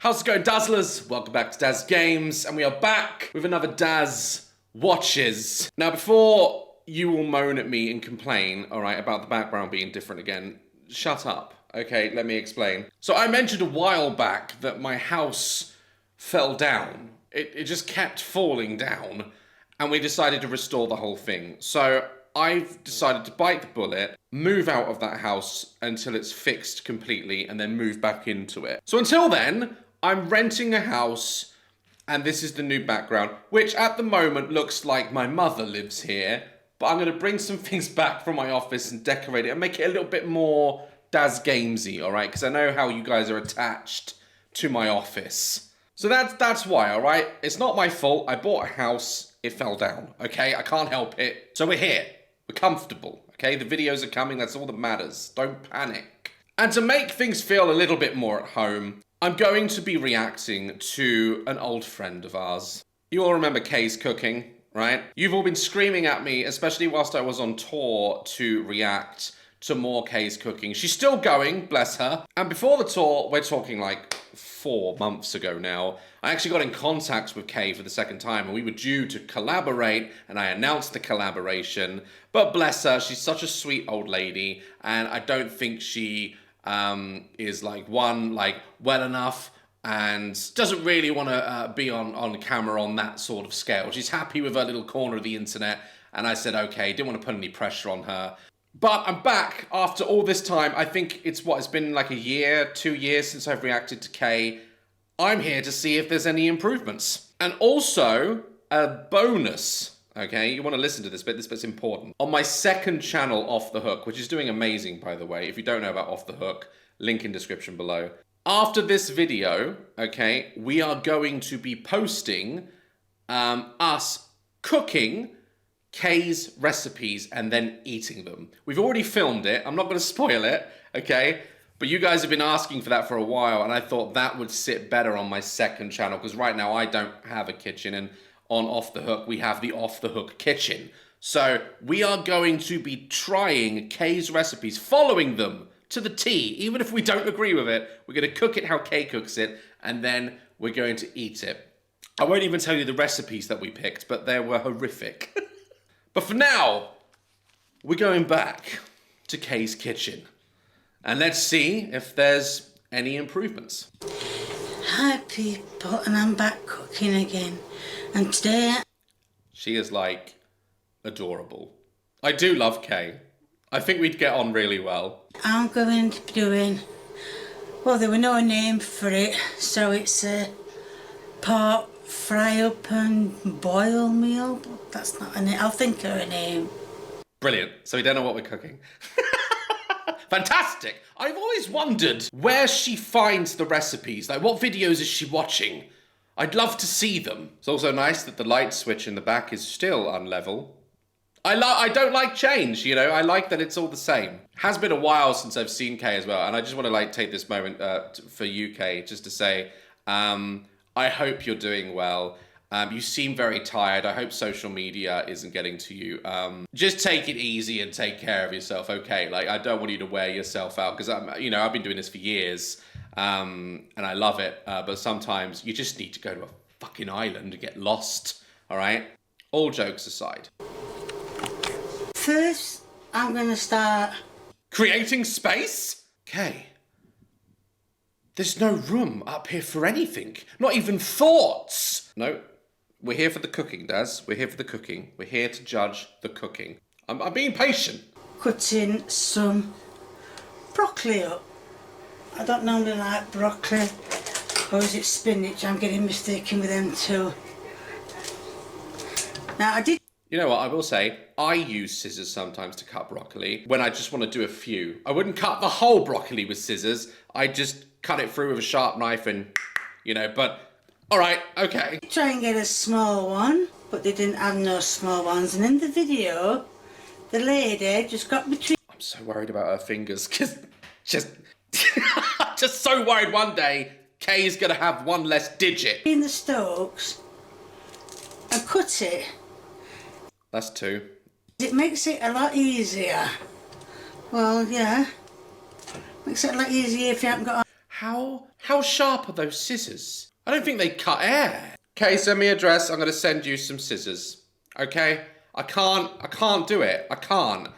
How's it going, Dazzlers? Welcome back to Daz Games, and we are back with another Daz Watches. Now, before you all moan at me and complain, alright, about the background being different again, shut up, okay? Let me explain. So I mentioned a while back that my house fell down. It just kept falling down, and we decided to restore the whole thing. So I've decided to bite the bullet, move out of that house until it's fixed completely, and then move back into it. So until then, I'm renting a house, and this is the new background, which at the moment looks like my mother lives here, but I'm going to bring some things back from my office and decorate it and make it a little bit more Daz Gamesy, alright? Because I know how you guys are attached to my office. So that's why, alright? It's not my fault. I bought a house, it fell down, okay? I can't help it. So we're here. We're comfortable, okay? The videos are coming, that's all that matters. Don't panic. And to make things feel a little bit more at home, I'm going to be reacting to an old friend of ours. You all remember Kay's cooking, right? You've all been screaming at me, especially whilst I was on tour, to react to more Kay's cooking. She's still going, bless her. And before the tour, we're talking like 4 months ago now, I actually got in contact with Kay for the second time, and we were due to collaborate, and I announced the collaboration. But bless her, she's such a sweet old lady, and I don't think she is well enough and doesn't really want to be on camera on that sort of scale. She's happy with her little corner of the internet, and I said, okay, didn't want to put any pressure on her. But I'm back after all this time. I think it's been like a year, 2 years since I've reacted to Kay. I'm here to see if there's any improvements. And also, a bonus. Okay, you want to listen to this bit. This bit's important. On my second channel, Off the Hook, which is doing amazing, by the way. If you don't know about Off the Hook, link in description below. After this video, okay, we are going to be posting us cooking Kay's recipes and then eating them. We've already filmed it. I'm not going to spoil it, okay? But you guys have been asking for that for a while, and I thought that would sit better on my second channel, because right now I don't have a kitchen, and on Off the Hook, we have the Off the Hook kitchen. So we are going to be trying Kay's recipes, following them to the T. Even if we don't agree with it, we're going to cook it how Kay cooks it, and then we're going to eat it. I won't even tell you the recipes that we picked, but they were horrific. But for now, we're going back to Kay's kitchen. And let's see if there's any improvements. Hi people, and I'm back cooking again. And today... She is like adorable. I do love Kay. I think we'd get on really well. I'm going to be doing... Well, there were no name for it, so it's a pork fry up and boil meal. But that's not a name. I'll think of a name. Brilliant. So we don't know what we're cooking. Fantastic! I've always wondered where she finds the recipes. Like, what videos is she watching? I'd love to see them. It's also nice that the light switch in the back is still unlevel. I don't like change, you know? I like that it's all the same. Has been a while since I've seen Kay as well, and I just want to take this moment for you, Kay, just to say, I hope you're doing well. You seem very tired. I hope social media isn't getting to you. Just take it easy and take care of yourself, okay? Like, I don't want you to wear yourself out, because I've been doing this for years, and I love it. But sometimes you just need to go to a fucking island and get lost, all right? All jokes aside. First, I'm going to start... Creating space? Okay. There's no room up here for anything. Not even thoughts. No. We're here for the cooking, Daz. We're here for the cooking. We're here to judge the cooking. I'm being patient. Cutting some broccoli up. I don't normally like broccoli. Or is it spinach? I'm getting mistaken with them too. Now I did... You know what, I will say, I use scissors sometimes to cut broccoli when I just want to do a few. I wouldn't cut the whole broccoli with scissors. I just cut it through with a sharp knife and, but... Alright, okay. Try and get a small one, but they didn't have no small ones. And in the video, the lady just got between... I'm so worried about her fingers, because just so worried one day Kay's going to have one less digit. ...in the Stokes and cut it. That's 2. It makes it a lot easier. Well, yeah. Makes it a lot easier if you haven't got... How sharp are those scissors? I don't think they cut air. Okay, send me address. I'm going to send you some scissors. Okay? I can't do it. I can't.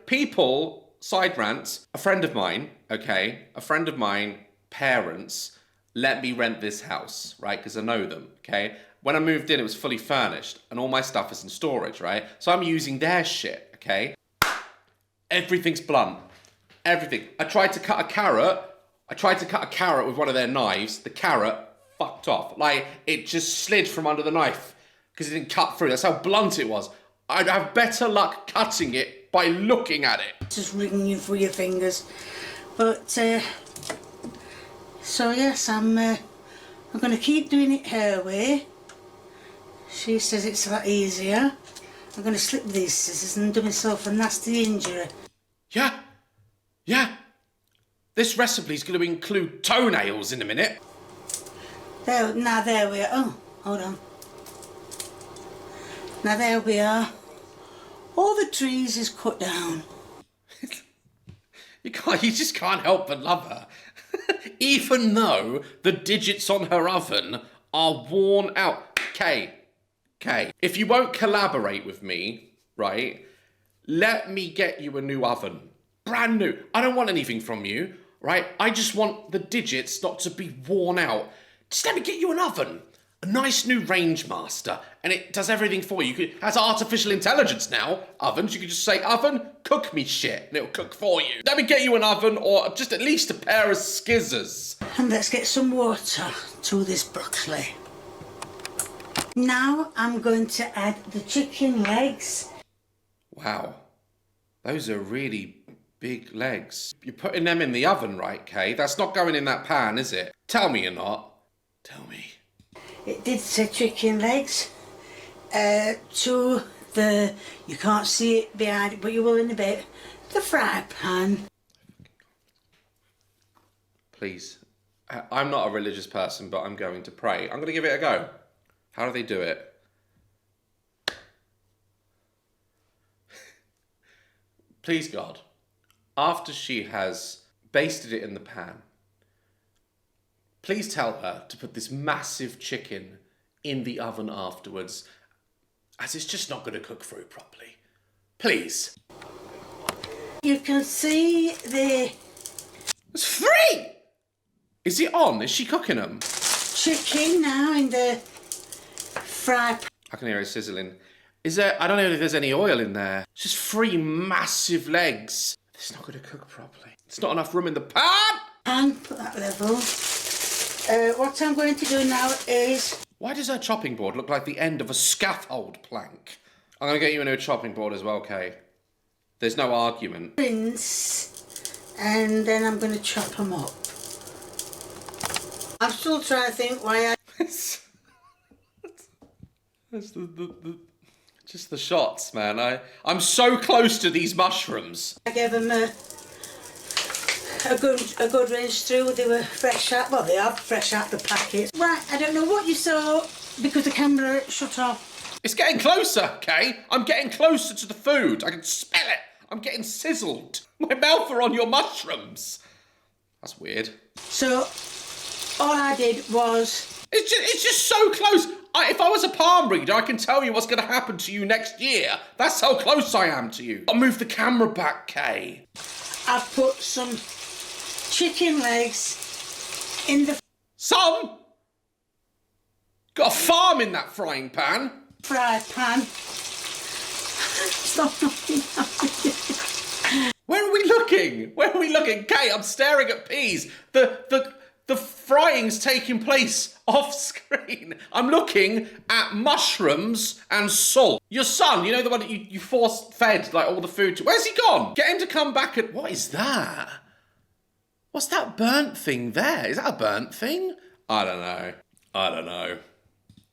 People, side rants, a friend of mine, okay? A friend of mine, parents, let me rent this house, right? Because I know them, okay? When I moved in, it was fully furnished and all my stuff is in storage, right? So I'm using their shit, okay? Everything's blunt. Everything. I tried to cut a carrot with one of their knives. The carrot fucked off. Like, it just slid from under the knife because it didn't cut through. That's how blunt it was. I'd have better luck cutting it by looking at it. Just wriggling you through your fingers. But, so yes, I'm going to keep doing it her way. She says it's a lot easier. I'm going to slip these scissors and do myself a nasty injury. Yeah. This recipe's going to include toenails in a minute. There we are. Oh, hold on. Now there we are. All the trees is cut down. You just can't help but love her. Even though the digits on her oven are worn out. Okay. If you won't collaborate with me, right, let me get you a new oven. Brand new. I don't want anything from you, right? I just want the digits not to be worn out. Just let me get you an oven. A nice new range master. And it does everything for you. It has artificial intelligence now. Ovens. You can just say, oven, cook me shit. And it'll cook for you. Let me get you an oven or just at least a pair of skizzers. And let's get some water to this broccoli. Now I'm going to add the chicken legs. Wow. Those are really big legs. You're putting them in the oven, right, Kay? That's not going in that pan, is it? Tell me you're not. Tell me. It did say chicken legs. To the, you can't see it behind it, but you will in a bit, the fry pan. Please. I'm not a religious person, but I'm going to pray. I'm going to give it a go. How do they do it? Please, God, after she has basted it in the pan, please tell her to put this massive chicken in the oven afterwards, as it's just not going to cook through properly. Please. You can see the... It's 3! Is it on? Is she cooking them? Chicken now in the fry pan. I can hear it sizzling. I don't know if there's any oil in there. It's just 3 massive legs. It's not going to cook properly. There's not enough room in the pan! And put that level. What I'm going to do now is... Why does her chopping board look like the end of a scaffold plank? I'm going to get you a new chopping board as well, Kay. There's no argument. Rinse, and then I'm going to chop them up. I'm still trying to think why I... That's just the shots, man. I'm so close to these mushrooms. I gave them a good rinse through. They were fresh out. Well, they are fresh out the packet. Right, I don't know what you saw because the camera shut off. It's getting closer, Kay. I'm getting closer to the food. I can smell it. I'm getting sizzled. My mouth are on your mushrooms. That's weird. So, all I did was... It's just so close. If I was a palm reader, I can tell you what's going to happen to you next year. That's how close I am to you. I'll move the camera back, Kay. I've put some chicken legs in the... Some? Got a farm in that frying pan. Fry pan. Stop knocking at me. Where are we looking? Where are we looking? Kay, I'm staring at peas. The frying's taking place off screen. I'm looking at mushrooms and salt. Your son, you know the one that you force fed like all the food to. Where's he gone? Get him to come back and... What is that? What's that burnt thing there? Is that a burnt thing? I don't know.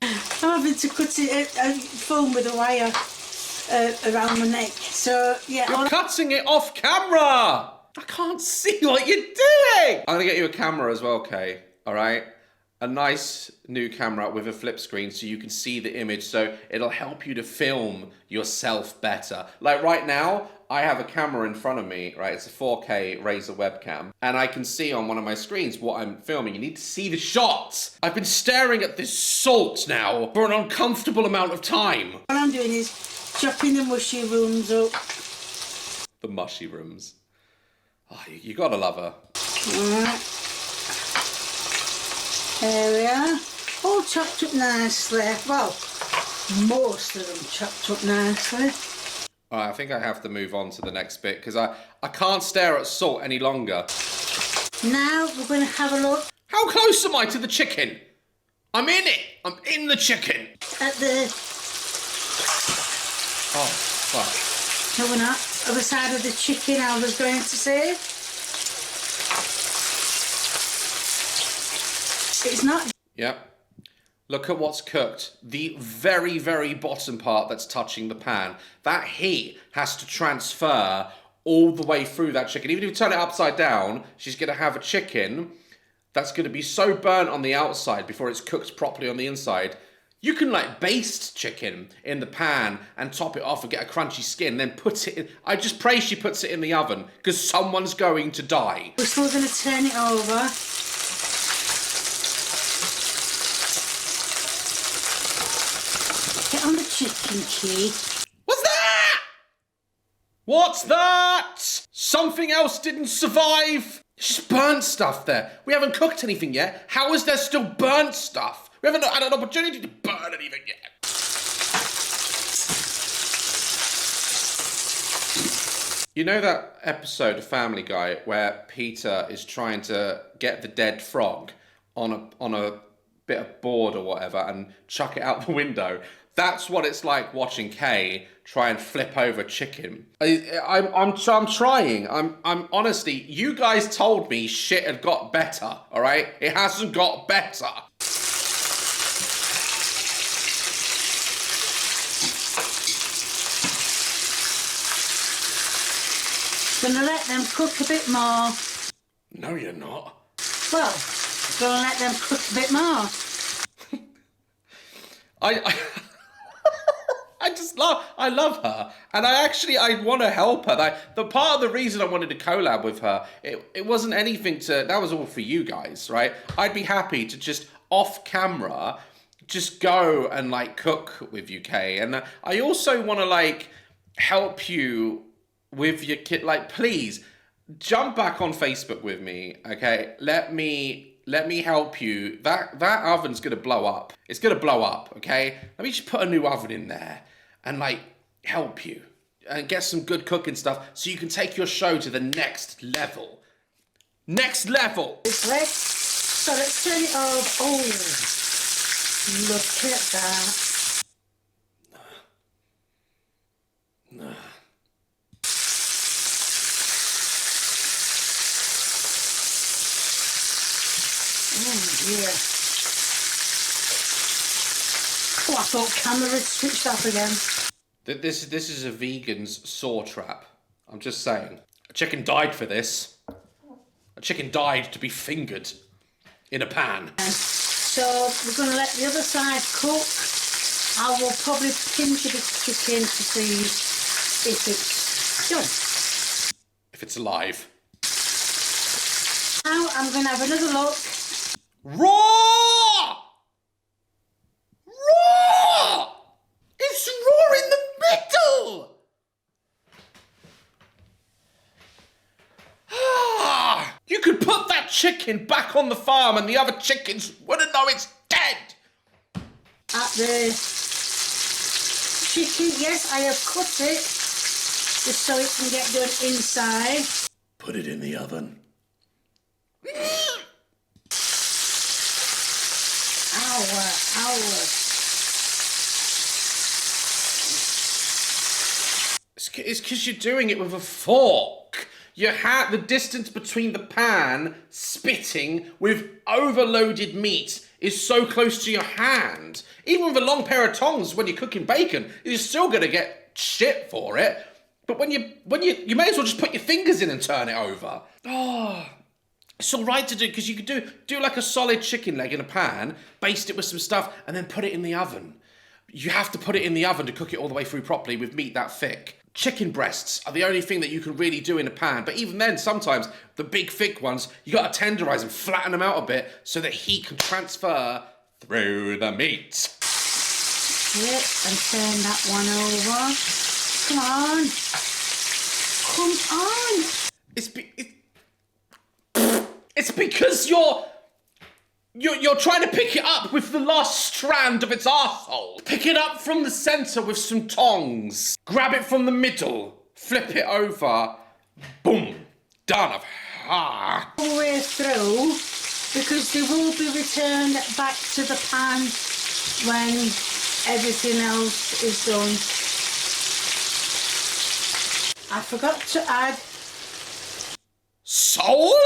I'm having to cut it foam with a wire around my neck. So, yeah. You're cutting it off camera! I can't see what you're doing! I'm gonna get you a camera as well, Kay. Alright? A nice new camera with a flip screen so you can see the image, so it'll help you to film yourself better. Like right now, I have a camera in front of me, right? It's a 4K Razer webcam. And I can see on one of my screens what I'm filming. You need to see the shots. I've been staring at this salt now for an uncomfortable amount of time. What I'm doing is chopping the mushrooms up. The mushrooms. Oh, you gotta love her. Alright. There we are. All chopped up nicely. Well, most of them chopped up nicely. Alright, I think I have to move on to the next bit because I can't stare at salt any longer. Now we're going to have a look. How close am I to the chicken? I'm in it. I'm in the chicken. At the... Oh, fuck. No, we're not. Other side of the chicken, I was going to say. It's not. Yep. Look at what's cooked. The very, very bottom part that's touching the pan. That heat has to transfer all the way through that chicken. Even if you turn it upside down, she's going to have a chicken that's going to be so burnt on the outside before it's cooked properly on the inside. You can like baste chicken in the pan and top it off and get a crunchy skin, then put it in. I just pray she puts it in the oven because someone's going to die. We're still going to turn it over. Get on the chicken, Key. What's that? What's that? Something else didn't survive? Just burnt stuff there. We haven't cooked anything yet. How is there still burnt stuff? We haven't had an opportunity to burn anything yet. You know that episode of Family Guy where Peter is trying to get the dead frog on a bit of board or whatever and chuck it out the window? That's what it's like watching Kay try and flip over chicken. I'm trying. I'm honestly, you guys told me shit had got better, all right? It hasn't got better. Gonna let them cook a bit more. No, you're not. Well, gonna let them cook a bit more. I love her, and I want to help her. The part of the reason I wanted to collab with her, it wasn't anything that was all for you guys, right? I'd be happy to just off camera, just go and like cook with you, Kay. And I also want to like help you with your kid. Like, please jump back on Facebook with me, okay? Let me help you. That oven's gonna blow up. It's gonna blow up, okay? Let me just put a new oven in there and like help you and get some good cooking stuff so you can take your show to the next level. Next level. So let's turn it over. Oh, look at that. No. Oh, yeah. Oh, I thought camera had switched off again. This is a vegan's saw trap. I'm just saying. A chicken died for this. A chicken died to be fingered in a pan. So we're going to let the other side cook. I will probably pinch a bit of chicken to see if it's done. If it's alive. Now I'm going to have another look. Raw! Raw! It's raw in the middle! Ah! You could put that chicken back on the farm and the other chickens wouldn't know it's dead! At the chicken, yes, I have cut it just so it can get done inside. Put it in the oven. It's because you're doing it with a fork. The distance between the pan spitting with overloaded meat is so close to your hand. Even with a long pair of tongs when you're cooking bacon, you're still gonna get shit for it. But when you may as well just put your fingers in and turn it over. Oh. It's all right to do because you could do like a solid chicken leg in a pan, baste it with some stuff, and then put it in the oven. You have to put it in the oven to cook it all the way through properly with meat that thick. chicken breasts are the only thing that you can really do in a pan. But even then, sometimes the big thick ones, you got to tenderize and flatten them out a bit so that heat can transfer through the meat. Yeah, and turn that one over. Come on. Come on. It's because you're trying to pick it up with the last strand of its arsehole. Pick it up from the centre with some tongs. Grab it from the middle. Flip it over. Boom. Done. All the way through, because they will be returned back to the pan when everything else is done. I forgot to add salt?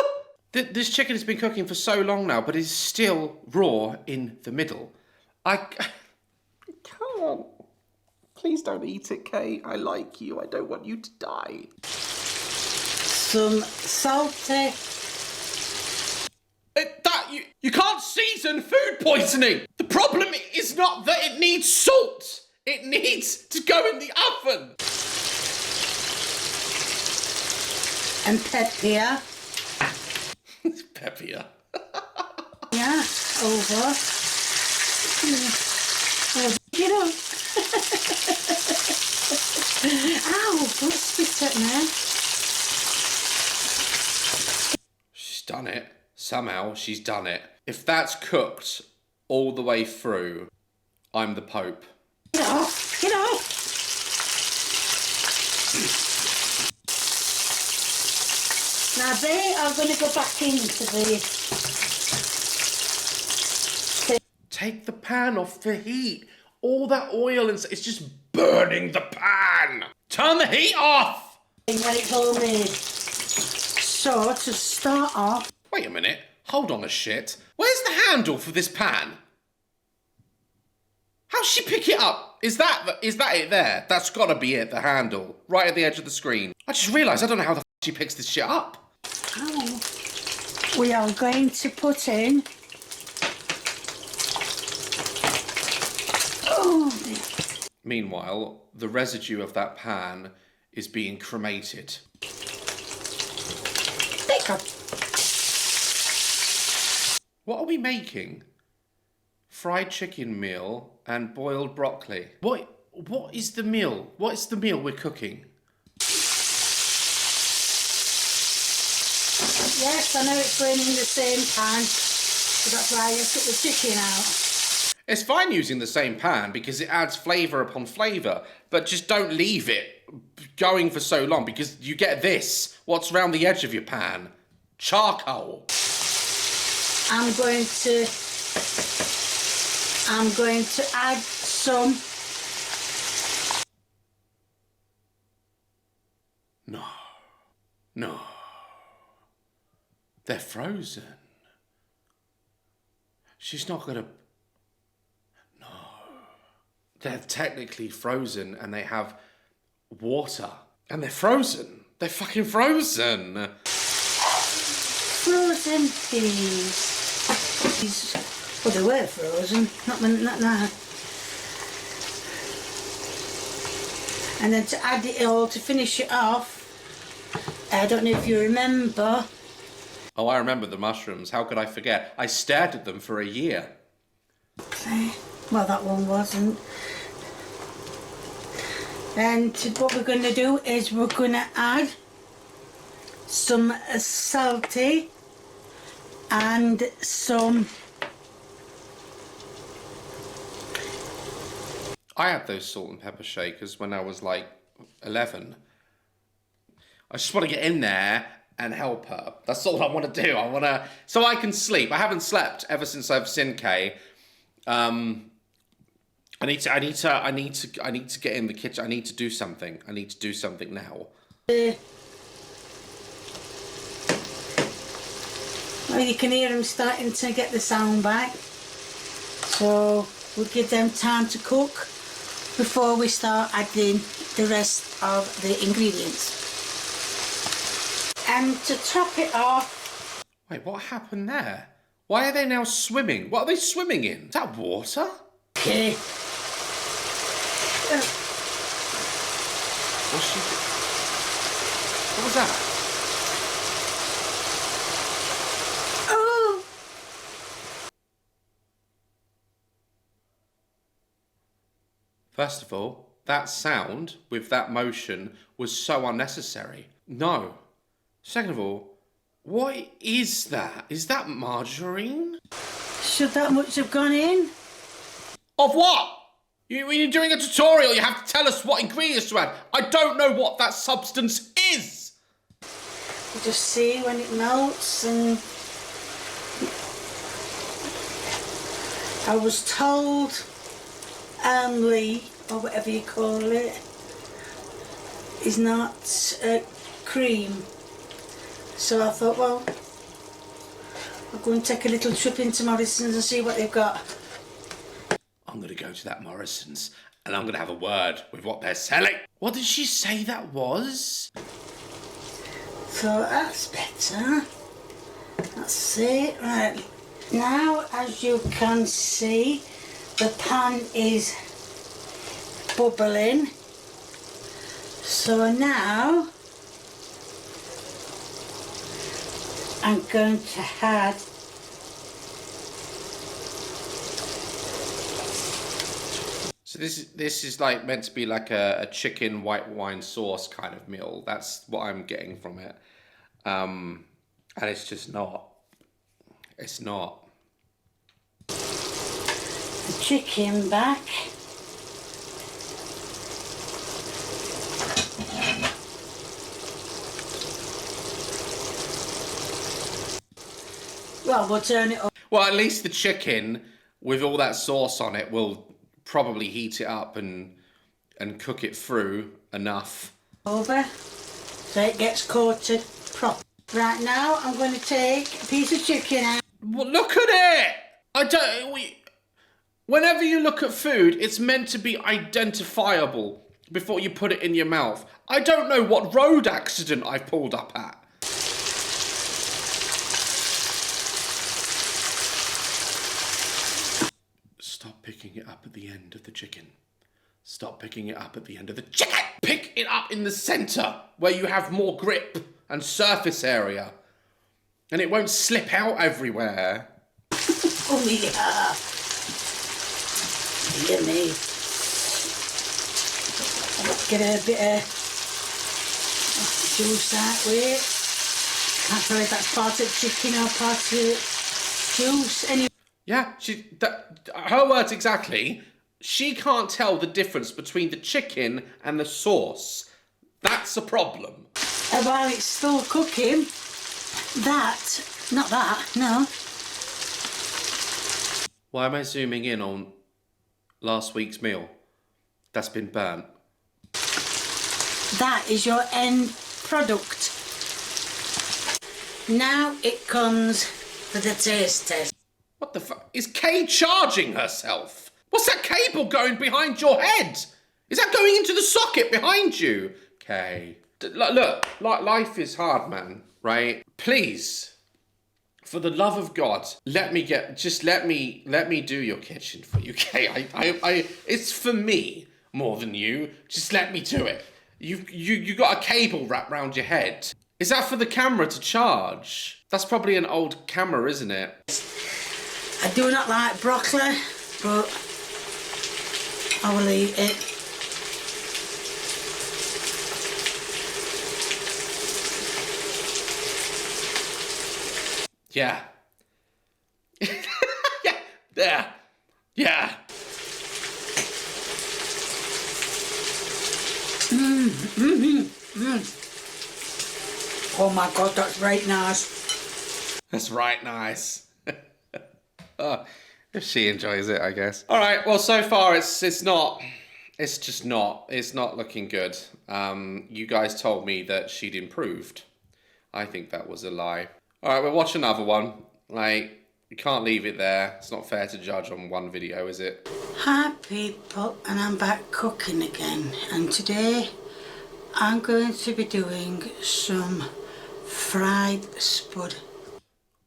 This chicken has been cooking for so long now, but it's still raw in the middle. I can't. Please don't eat it, Kate. I like you. I don't want you to die. Some salty. You can't season food poisoning. The problem is not that it needs salt. It needs to go in the oven. And pepper. Pepper. Yeah, over. Get up. Ow, don't spit at me. She's done it. Somehow she's done it. If that's cooked all the way through, I'm the Pope. Get off. Get off. Now they are going to go back into the... Take the pan off the heat. All that oil and it's just burning the pan. Turn the heat off. When it's all made. So to start off... Wait a minute. Hold on a shit. Where's the handle for this pan? How'd she pick it up? Is that it there? That's gotta be it, the handle. Right at the edge of the screen. I just realised I don't know how the f she picks this shit up. Ow. We are going to put in... Oh, meanwhile, the residue of that pan is being cremated. pick up. What are we making? Fried chicken meal and boiled broccoli. What is the meal? What is the meal we're cooking? Yes, I know it's going in the same pan, so that's why I took the chicken out. It's fine using the same pan because it adds flavour upon flavour, but just don't leave it going for so long because you get this. What's around the edge of your pan? Charcoal. I'm going to add some... No. They're frozen. She's not gonna... No. They're technically frozen and they have water. And they're frozen. They're fucking frozen. Frozen peas. Well, they were frozen, not now. And then to add it all, to finish it off, I don't know if you remember. Oh, I remember the mushrooms. How could I forget? I stared at them for a year. Okay. Well, that one wasn't. And what we're going to do is we're going to add some salty and some... I had those salt and pepper shakers when I was like 11. I just want to get in there and help her. That's all I want to do. So I can sleep. I haven't slept ever since I've seen Kay. I need to get in the kitchen. I need to do something. I need to do something now. Well, you can hear them starting to get the sound back. So we'll give them time to cook before we start adding the rest of the ingredients. And to top it off... Wait, what happened there? Why are they now swimming? What are they swimming in? Is that water? Okay. What's she? What was that? Oh! First of all, that sound with that motion was so unnecessary. No. Second of all, what is that? Is that margarine? Should that much have gone in? Of what? When you're doing a tutorial, you have to tell us what ingredients to add. I don't know what that substance is. You just see when it melts, and I was told Lee, or whatever you call it, is not cream. So I thought, well, I'll go and take a little trip into Morrison's and see what they've got. I'm going to go to that Morrison's and I'm going to have a word with what they're selling. What did she say that was? So that's better. That's it. Right. Now, as you can see, the pan is bubbling. So now I'm going to add So this is like meant to be like a chicken white wine sauce kind of meal. That's what I'm getting from it. And it's just not. It's not. the chicken back. Well, we'll turn it up. Well, at least the chicken with all that sauce on it will probably heat it up and cook it through enough. Over so it gets coated proper. Right now I'm going to take a piece of chicken out. Well, look at it! Whenever you look at food, it's meant to be identifiable before you put it in your mouth. I don't know what road accident I've pulled up at. Stop picking it up at the end of the chicken. Stop picking it up at the end of the chicken. Pick it up in the centre where you have more grip and surface area. And it won't slip out everywhere. Oh yeah. Yummy. Get a bit of juice that way. Can't tell if that's part of chicken or part of juice. Anyway. Yeah, her words exactly. She can't tell the difference between the chicken and the sauce. That's a problem. While it's still cooking, not that, no. Why am I zooming in on last week's meal that's been burnt? That is your end product. Now it comes for the taste test. What the fuck? Is Kay charging herself? What's that cable going behind your head? Is that going into the socket behind you? Kay. Look, life is hard, man, right? Please, for the love of God, let me do your kitchen for you, Kay. It's for me more than you. Just let me do it. You got a cable wrapped round your head. Is that for the camera to charge? That's probably an old camera, isn't it? I do not like broccoli, but I will eat it. Yeah. Yeah. Oh my God, that's right nice. That's right nice. Oh, if she enjoys it, I guess. All right. Well, so far it's not looking good. You guys told me that she'd improved. I think that was a lie. All right, we'll watch another one. Like, you can't leave it there. It's not fair to judge on one video, is it? Hi people, and I'm back cooking again. And today I'm going to be doing some fried spud.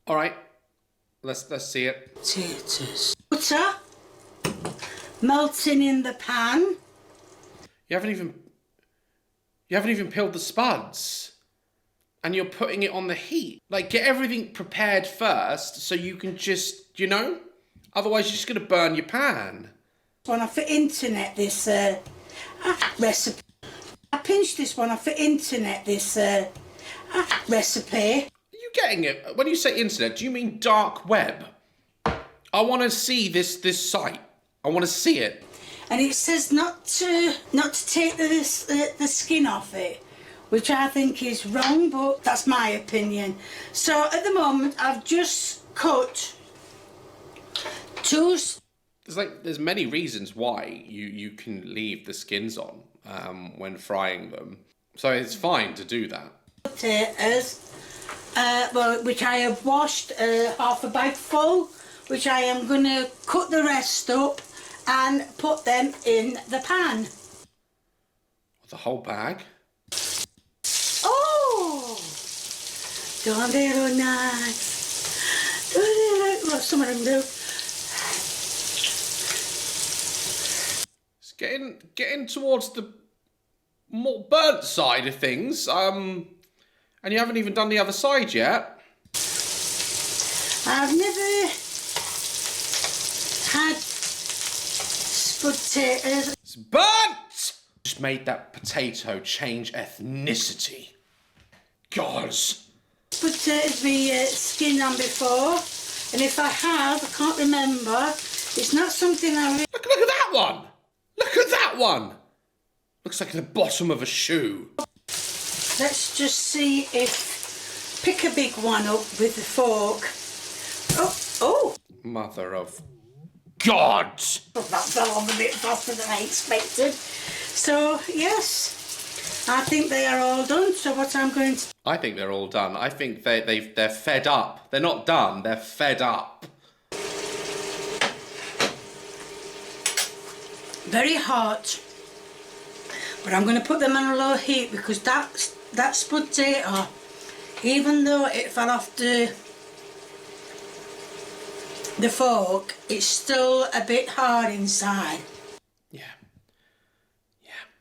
All right. Let's see it. Potatoes. Butter melting in the pan. You haven't even... You haven't even peeled the spuds. And you're putting it on the heat. Like, get everything prepared first so you can just, you know? Otherwise, you're just going to burn your pan. One off the internet, this recipe. I pinched this one off the internet, this recipe. Are you getting it? When you say internet, do you mean dark web? I want to see this site. I want to see it. And it says not to take the skin off it, which I think is wrong, but that's my opinion. So at the moment, I've just cut two. There's many reasons why you can leave the skins on when frying them. So it's fine to do that. Potatoes, which I have washed half a bag full, which I am going to cut the rest up and put them in the pan. The whole bag? Oh! Don't they look nice? Don't they look... Well, some of them do. It's getting towards the more burnt side of things. And you haven't even done the other side yet. I've never had potatoes. It's burnt! Just made that potato change ethnicity. Gosh. Potatoes with skin on before, and if I have, I can't remember. It's not something I really... Look at that one! Look at that one! Looks like the bottom of a shoe. Let's just see if... Pick a big one up with the fork. Oh! Mother of God! That fell on a bit faster than I expected. So, yes, I think they are all done. So what I'm going to... I think they're all done. I think they're fed up. They're not done, they're fed up. Very hot. But I'm going to put them on a low heat because that potato, even though it fell off the fork, it's still a bit hard inside. Yeah.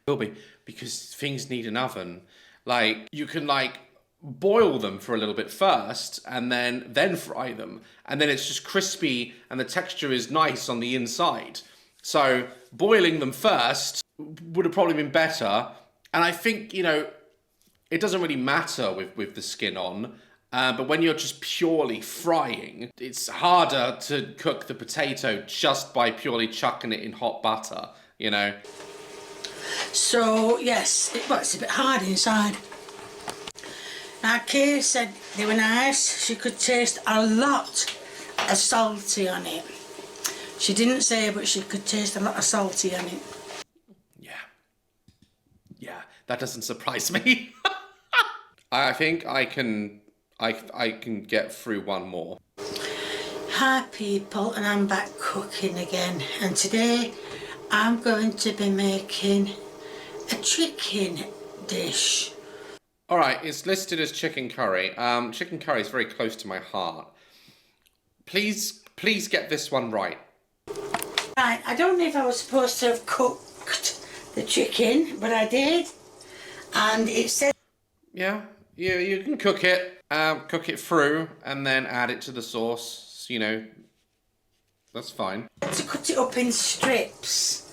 It will be, because things need an oven. Like, you can, like, boil them for a little bit first, and then fry them. And then it's just crispy, and the texture is nice on the inside. So, boiling them first would have probably been better. And I think, you know, it doesn't really matter with the skin on. But when you're just purely frying, it's harder to cook the potato just by purely chucking it in hot butter, you know? So, yes, it's a bit hard inside. Now, Kay said they were nice. She could taste a lot of salty on it. She didn't say, but she could taste a lot of salty on it. Yeah, that doesn't surprise me. I think I can get through one more. Hi people, and I'm back cooking again, and today I'm going to be making a chicken dish. Alright, it's listed as chicken curry. Chicken curry is very close to my heart. Please get this one right. Right, I don't know if I was supposed to have cooked the chicken, but I did, and it said... Yeah, you can cook it through, and then add it to the sauce, you know, that's fine. To cut it up in strips.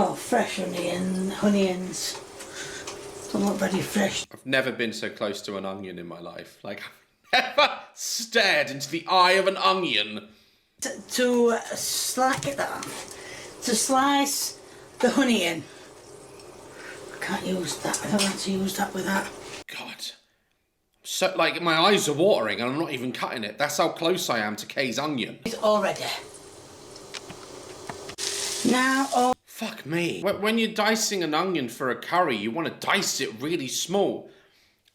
Oh, fresh onions. They're not very fresh. I've never been so close to an onion in my life. Like, I've never stared into the eye of an onion. To slice the onion. I can't use that. I don't want to use that with that. God. So, like, my eyes are watering and I'm not even cutting it. That's how close I am to Kay's onion. It's all ready. Now, Fuck me. When you're dicing an onion for a curry, you want to dice it really small.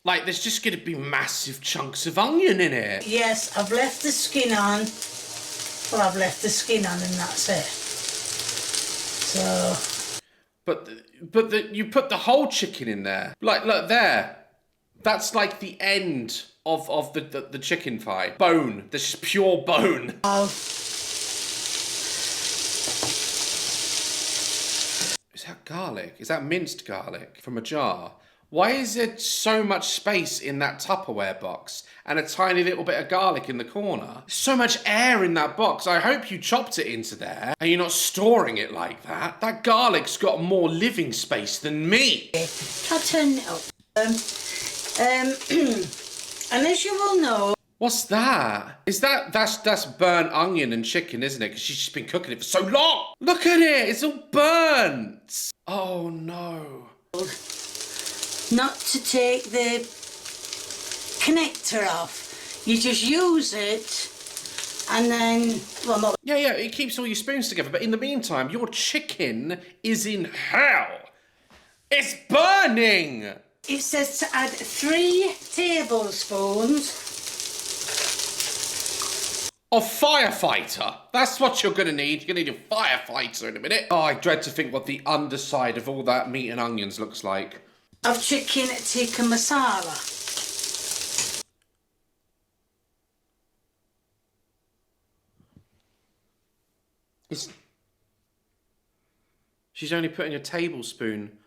Like, there's just going to be massive chunks of onion in it. Yes, I've left the skin on. Well, I've left the skin on and that's it. So... But you put the whole chicken in there. Like, look, there. That's like the end of the chicken thigh. Bone. There's just pure bone. Is that garlic? Is that minced garlic from a jar? Why is there so much space in that Tupperware box and a tiny little bit of garlic in the corner? There's so much air in that box. I hope you chopped it into there and you're not storing it like that. That garlic's got more living space than me. I'll turn it up. And as you will know... What's that? That's burnt onion and chicken, isn't it? Because she's just been cooking it for so long. Look at it. It's all burnt. Oh, no. Not to take the connector off. You just use it and then, well, not... Yeah, it keeps all your spoons together. But in the meantime, your chicken is in hell. It's burning. It says to add 3 tablespoons of firefighter. That's what you're going to need. You're going to need a firefighter in a minute. Oh, I dread to think what the underside of all that meat and onions looks like. Of chicken tikka masala. She's only putting a tablespoon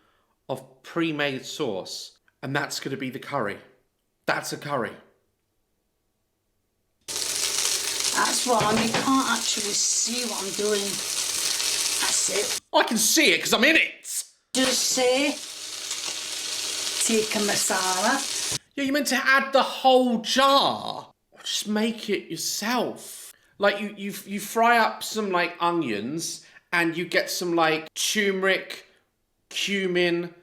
of pre-made sauce, and that's going to be the curry. That's a curry. That's what you can't actually see what I'm doing. That's it. I can see it because I'm in it. Just say tikka masala. Yeah, you meant to add the whole jar. Or just make it yourself. Like you fry up some like onions and you get some like turmeric, cumin,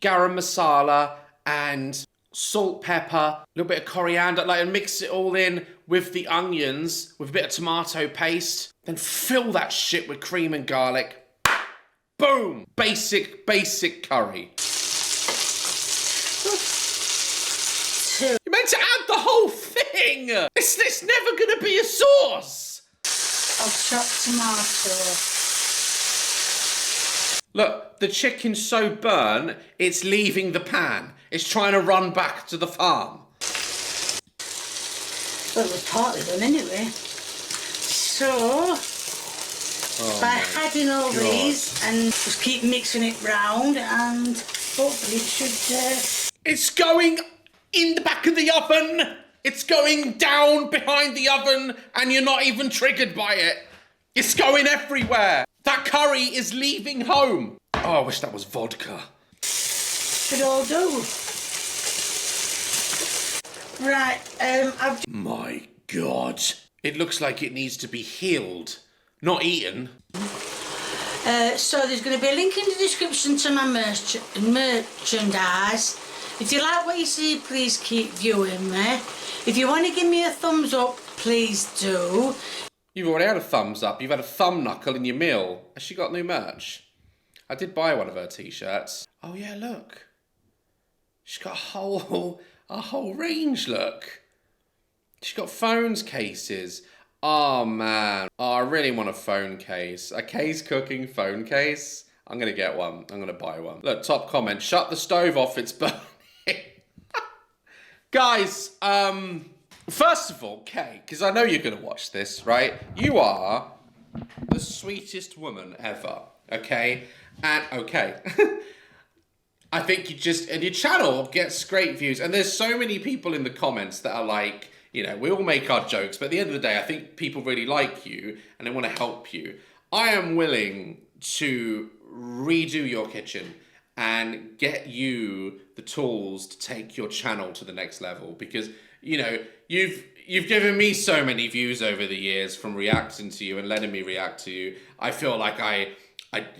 garam masala and salt, pepper, a little bit of coriander, like, and mix it all in with the onions, with a bit of tomato paste. Then fill that shit with cream and garlic. Boom! Basic curry. You meant to add the whole thing! It's never gonna be a sauce! Of chopped tomato. Look, the chicken's so burnt, it's leaving the pan. It's trying to run back to the farm. Well, it was partly done anyway. So, by adding all these and just keep mixing it round and hopefully it should... It's going in the back of the oven! It's going down behind the oven and you're not even triggered by it. It's going everywhere. That curry is leaving home. Oh, I wish that was vodka. Should all do. Right, I've... My God. It looks like it needs to be healed, not eaten. So there's going to be a link in the description to my merchandise. If you like what you see, please keep viewing me. If you want to give me a thumbs up, please do. You've already had a thumbs up. You've had a thumb knuckle in your meal. Has she got new merch? I did buy one of her t-shirts. Oh yeah, look. She's got a whole range, look. She's got phones cases. Oh man. Oh, I really want a phone case. A case cooking phone case. I'm gonna get one. I'm gonna buy one. Look, top comment. Shut the stove off, it's burning. Guys, first of all, Kay, because I know you're gonna watch this, right? You are the sweetest woman ever, okay? And, okay. I think and your channel gets great views, and there's so many people in the comments that are like, you know, we all make our jokes, but at the end of the day, I think people really like you, and they want to help you. I am willing to redo your kitchen and get you the tools to take your channel to the next level, because, you know, you've given me so many views over the years from reacting to you and letting me react to you. I feel like I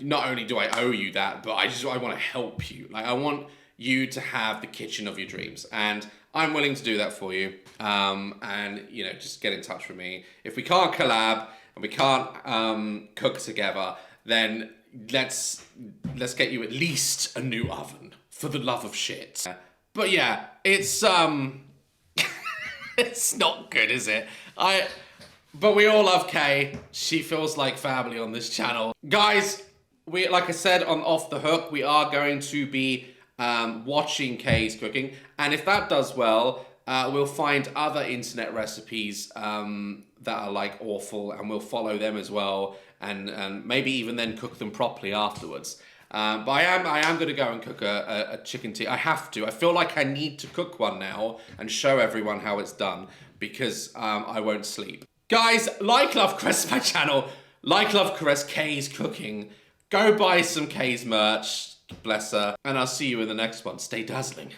not only do I owe you that, but I want to help you. Like, I want you to have the kitchen of your dreams, and I'm willing to do that for you. And, you know, just get in touch with me. If we can't collab and we can't cook together, then let's get you at least a new oven, for the love of shit. But yeah, it's it's not good, is it? But we all love Kay. She feels like family on this channel. Guys, like I said on Off the Hook, we are going to be watching Kay's cooking. And if that does well, we'll find other internet recipes that are like awful, and we'll follow them as well. And maybe even then cook them properly afterwards. But I am going to go and cook a chicken tikka. I have to. I feel like I need to cook one now and show everyone how it's done because I won't sleep. Guys, like, love, caress my channel. Like, love, caress Kay's cooking. Go buy some Kay's merch. Bless her. And I'll see you in the next one. Stay dazzling.